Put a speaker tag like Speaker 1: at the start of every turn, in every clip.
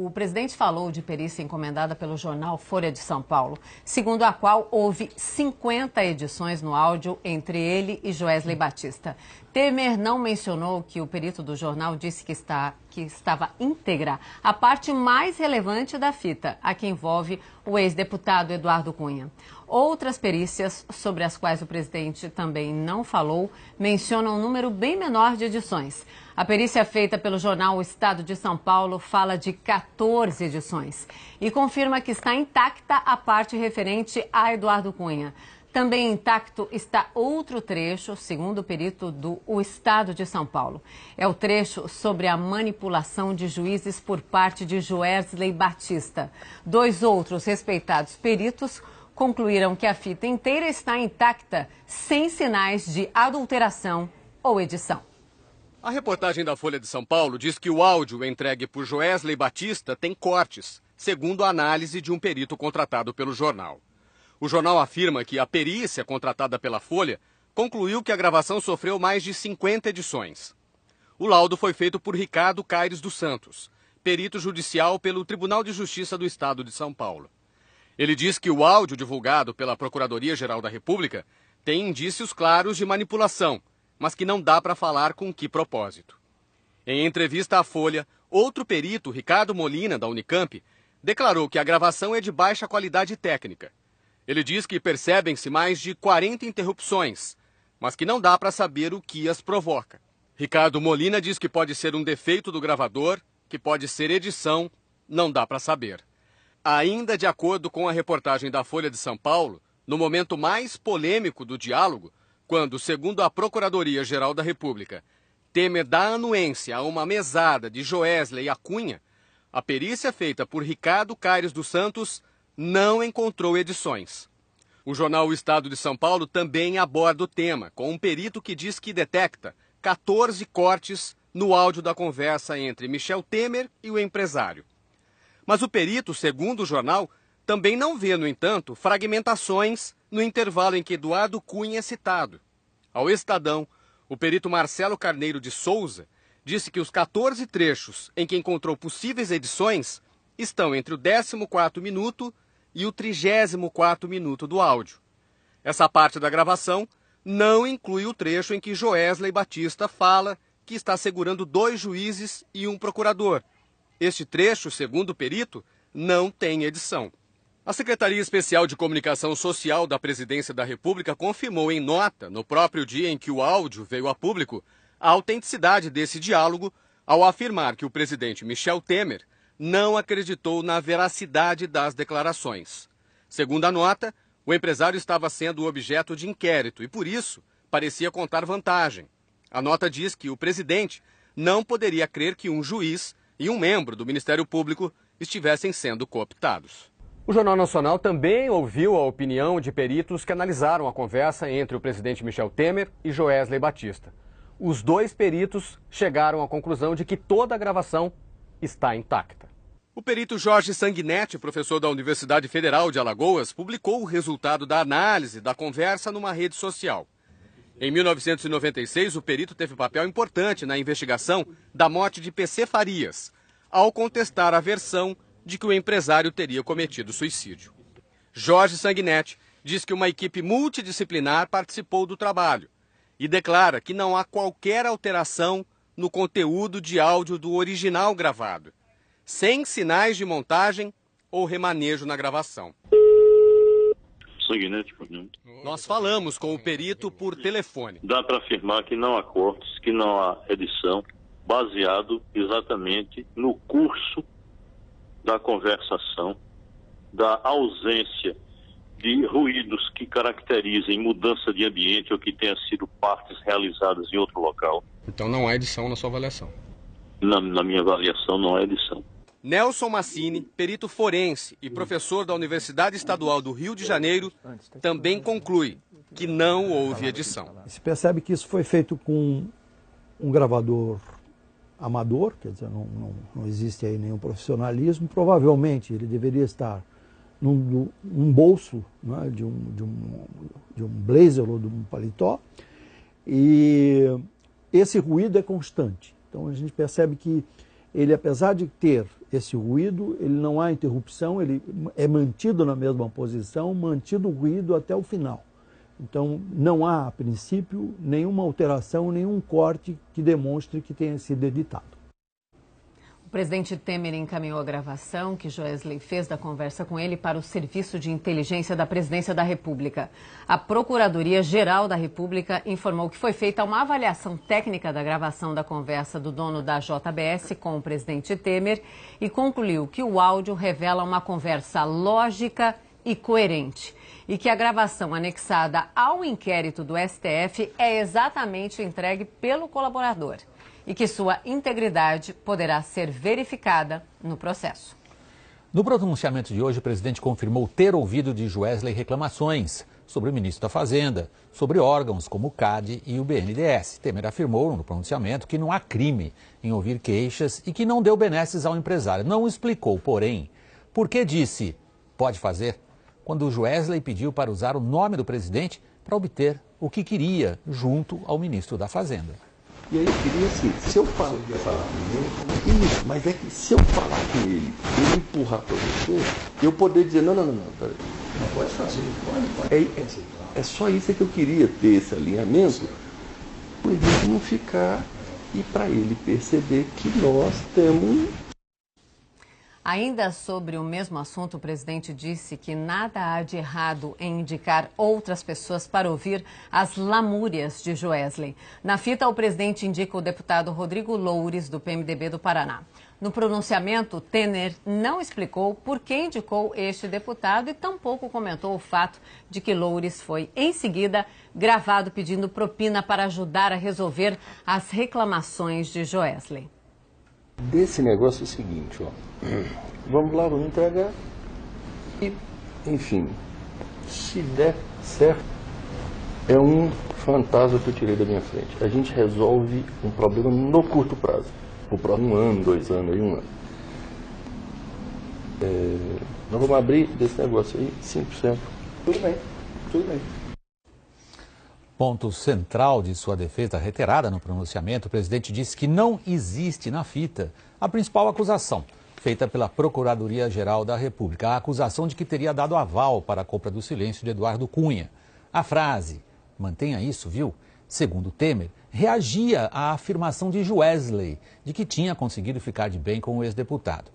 Speaker 1: O presidente falou de perícia encomendada pelo jornal Folha de São Paulo, segundo a qual houve 50 edições no áudio entre ele e Joesley Batista. Temer não mencionou que o perito do jornal disse que estava íntegra a parte mais relevante da fita, a que envolve o ex-deputado Eduardo Cunha. Outras perícias, sobre as quais o presidente também não falou, mencionam um número bem menor de edições. A perícia feita pelo jornal O Estado de São Paulo fala de 14 edições e confirma que está intacta a parte referente a Eduardo Cunha. Também intacto está outro trecho, segundo o perito do O Estado de São Paulo. É o trecho sobre a manipulação de juízes por parte de Joesley Batista. Dois outros respeitados peritos concluíram que a fita inteira está intacta, sem sinais de adulteração ou edição.
Speaker 2: A reportagem da Folha de São Paulo diz que o áudio entregue por Joesley Batista tem cortes, segundo a análise de um perito contratado pelo jornal. O jornal afirma que a perícia contratada pela Folha concluiu que a gravação sofreu mais de 50 edições. O laudo foi feito por Ricardo Caires dos Santos, perito judicial pelo Tribunal de Justiça do Estado de São Paulo. Ele diz que o áudio divulgado pela Procuradoria-Geral da República tem indícios claros de manipulação, mas que não dá para falar com que propósito. Em entrevista à Folha, outro perito, Ricardo Molina, da Unicamp, declarou que a gravação é de baixa qualidade técnica. Ele diz que percebem-se mais de 40 interrupções, mas que não dá para saber o que as provoca. Ricardo Molina diz que pode ser um defeito do gravador, que pode ser edição, não dá para saber. Ainda de acordo com a reportagem da Folha de São Paulo, no momento mais polêmico do diálogo, quando, segundo a Procuradoria-Geral da República, Temer dá anuência a uma mesada de Joesley e Cunha, a perícia feita por Ricardo Caires dos Santos não encontrou edições. O jornal O Estado de São Paulo também aborda o tema, com um perito que diz que detecta 14 cortes no áudio da conversa entre Michel Temer e o empresário. Mas o perito, segundo o jornal, também não vê, no entanto, fragmentações no intervalo em que Eduardo Cunha é citado. Ao Estadão, o perito Marcelo Carneiro de Souza disse que os 14 trechos em que encontrou possíveis edições estão entre o 14º minuto e o 34º minuto do áudio. Essa parte da gravação não inclui o trecho em que Joesley Batista fala que está segurando 2 juízes e um procurador. Este trecho, segundo o perito, não tem edição. A Secretaria Especial de Comunicação Social da Presidência da República confirmou em nota, no próprio dia em que o áudio veio a público, a autenticidade desse diálogo ao afirmar que o presidente Michel Temer não acreditou na veracidade das declarações. Segundo a nota, o empresário estava sendo objeto de inquérito e, por isso, parecia contar vantagem. A nota diz que o presidente não poderia crer que um juiz e um membro do Ministério Público estivessem sendo cooptados. O Jornal Nacional também ouviu a opinião de peritos que analisaram a conversa entre o presidente Michel Temer e Joesley Batista. Os 2 peritos chegaram à conclusão de que toda a gravação está intacta. O perito Jorge Sanguinetti, professor da Universidade Federal de Alagoas, publicou o resultado da análise da conversa numa rede social. Em 1996, o perito teve papel importante na investigação da morte de PC Farias, ao contestar a versão de que o empresário teria cometido suicídio. Jorge Sanguinetti diz que uma equipe multidisciplinar participou do trabalho e declara que não há qualquer alteração no conteúdo de áudio do original gravado, sem sinais de montagem ou remanejo na gravação. Nós falamos com o perito por telefone.
Speaker 3: Dá para afirmar que não há cortes, que não há edição, baseado exatamente no curso da conversação, da ausência de ruídos que caracterizem mudança de ambiente ou que tenham sido partes realizadas em outro local.
Speaker 2: Então não há edição na sua avaliação?
Speaker 3: Na minha avaliação não há edição.
Speaker 2: Nelson Massini, perito forense e professor da Universidade Estadual do Rio de Janeiro, também conclui que não houve edição.
Speaker 4: Se percebe que isso foi feito com um gravador amador, quer dizer, não existe aí nenhum profissionalismo. Provavelmente ele deveria estar num bolso, né, de um blazer ou de um paletó, e esse ruído é constante. Então a gente percebe que ele, apesar de ter esse ruído, ele não há interrupção, ele é mantido na mesma posição, mantido o ruído até o final. Então, não há, a princípio, nenhuma alteração, nenhum corte que demonstre que tenha sido editado.
Speaker 1: O presidente Temer encaminhou a gravação que Joesley fez da conversa com ele para o Serviço de Inteligência da Presidência da República. A Procuradoria-Geral da República informou que foi feita uma avaliação técnica da gravação da conversa do dono da JBS com o presidente Temer e concluiu que o áudio revela uma conversa lógica e coerente e que a gravação anexada ao inquérito do STF é exatamente entregue pelo colaborador e que sua integridade poderá ser verificada no processo.
Speaker 5: No pronunciamento de hoje, o presidente confirmou ter ouvido de Joesley reclamações sobre o ministro da Fazenda, sobre órgãos como o CAD e o BNDES. Temer afirmou no pronunciamento que não há crime em ouvir queixas e que não deu benesses ao empresário. Não explicou, porém, por que disse pode fazer quando o Joesley pediu para usar o nome do presidente para obter o que queria junto ao ministro da Fazenda.
Speaker 6: E aí eu queria assim, se eu falar isso, mas é que se eu falar com ele empurrar para você, eu poder dizer, não, peraí. Não pode fazer, pode. É só isso que eu queria ter, esse alinhamento, para ele não ficar e para ele perceber que nós temos...
Speaker 1: Ainda sobre o mesmo assunto, o presidente disse que nada há de errado em indicar outras pessoas para ouvir as lamúrias de Joesley. Na fita, o presidente indica o deputado Rodrigo Loures, do PMDB do Paraná. No pronunciamento, Temer não explicou por que indicou este deputado e tampouco comentou o fato de que Loures foi, em seguida, gravado pedindo propina para ajudar a resolver as reclamações de Joesley.
Speaker 6: Desse negócio é o seguinte, ó. Vamos lá, vamos entregar. E, enfim, se der certo, é um fantasma que eu tirei da minha frente. A gente resolve um problema no curto prazo. O próximo 1 ano, 2 anos, aí 1 ano. Nós vamos abrir desse negócio aí 5%. Tudo bem, tudo bem.
Speaker 5: Ponto central de sua defesa reiterada no pronunciamento, o presidente disse que não existe na fita a principal acusação feita pela Procuradoria-Geral da República, a acusação de que teria dado aval para a compra do silêncio de Eduardo Cunha. A frase, mantenha isso, viu? Segundo Temer, reagia à afirmação de Joesley de que tinha conseguido ficar de bem com o ex-deputado.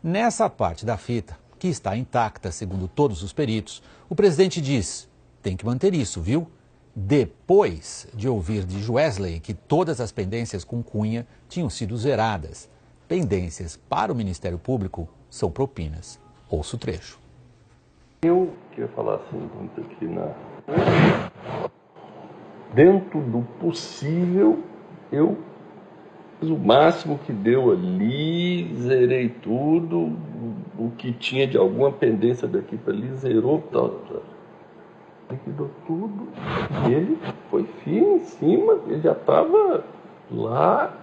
Speaker 5: Nessa parte da fita, que está intacta segundo todos os peritos, o presidente diz, tem que manter isso, viu? Depois de ouvir de Joesley que todas as pendências com Cunha tinham sido zeradas. Pendências para o Ministério Público são propinas. Ouça o trecho.
Speaker 6: Eu queria falar assim, muito aqui dentro do possível, eu fiz o máximo que deu ali, zerei tudo, o que tinha de alguma pendência daqui para ali, zerou, tal. Liquidou tudo, e ele foi firme em cima, ele já estava lá,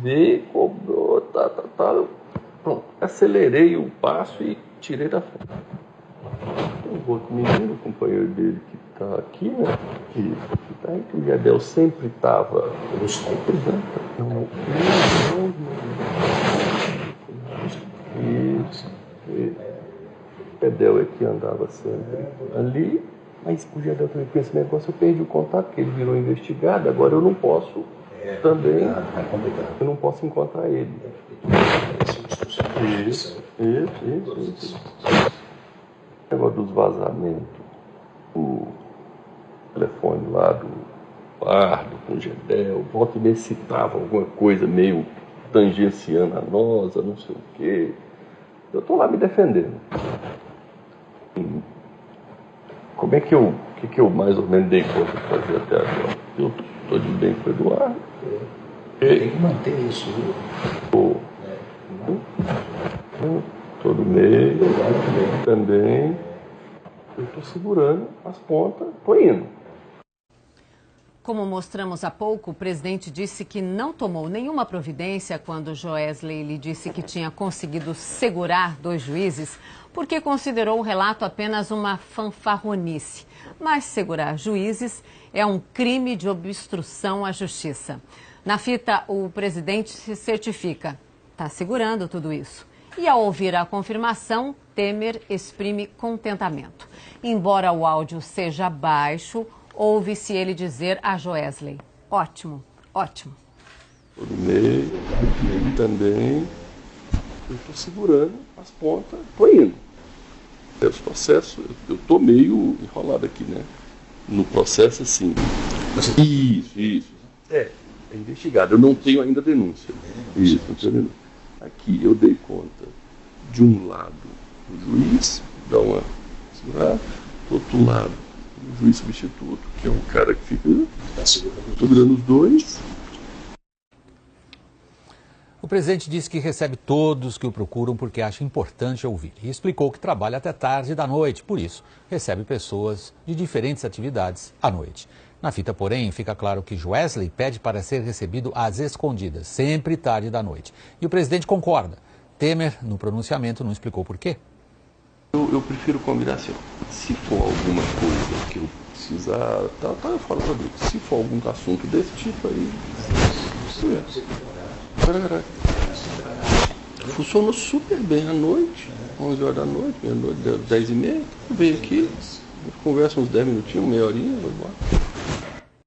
Speaker 6: veio, cobrou, pronto, acelerei o passo e tirei da frente. Tem um outro menino, o companheiro dele que está aqui, né, que tá aí, que o Gedel sempre estava, eu sempre, né, isso, o Gedel é que andava sempre ali. Mas o Gedel também com esse negócio, eu perdi o contato, porque ele virou investigado, agora eu não posso também, eu não posso encontrar ele. Isso. O negócio dos vazamentos, o telefone lá do Pardo com o Gedel, volta e meia citava alguma coisa meio tangenciando a nós, não sei o quê. Eu estou lá me defendendo. Como é que eu mais ou menos dei conta de fazer até agora? Eu estou de bem com o Eduardo.
Speaker 7: Tem que manter isso, viu?
Speaker 6: Todo mês, também. Eu estou segurando as pontas, estou indo.
Speaker 1: Como mostramos há pouco, o presidente disse que não tomou nenhuma providência quando Joesley lhe disse que tinha conseguido segurar 2 juízes, porque considerou o relato apenas uma fanfarronice. Mas segurar juízes é um crime de obstrução à justiça. Na fita, o presidente se certifica. está segurando tudo isso. E ao ouvir a confirmação, Temer exprime contentamento. Embora o áudio seja baixo, ouve-se ele dizer a Joesley: ótimo, ótimo.
Speaker 6: Todo meio também, eu estou segurando as pontas, estou indo. Os processos, eu estou meio enrolado aqui, né? No processo, assim. Isso. É investigado. Eu não tenho ainda denúncia. Isso, não tenho denúncia. Aqui eu dei conta, de um lado, o juiz, dá uma segurada, do outro lado, o juiz substituto, que é um cara que fica segurando os dois.
Speaker 5: O presidente disse que recebe todos que o procuram porque acha importante ouvir. E explicou que trabalha até tarde da noite, por isso recebe pessoas de diferentes atividades à noite. Na fita, porém, fica claro que Joesley pede para ser recebido às escondidas, sempre tarde da noite. E o presidente concorda. Temer, no pronunciamento, não explicou por quê.
Speaker 6: Eu prefiro combinar assim, se for alguma coisa que eu precisar, eu falo para ele. Se for algum assunto desse tipo aí, funcionou super bem à noite, 11 horas da noite, meia-noite, 10h30, eu venho aqui, conversa uns 10 minutinhos, meia horinha, vou embora.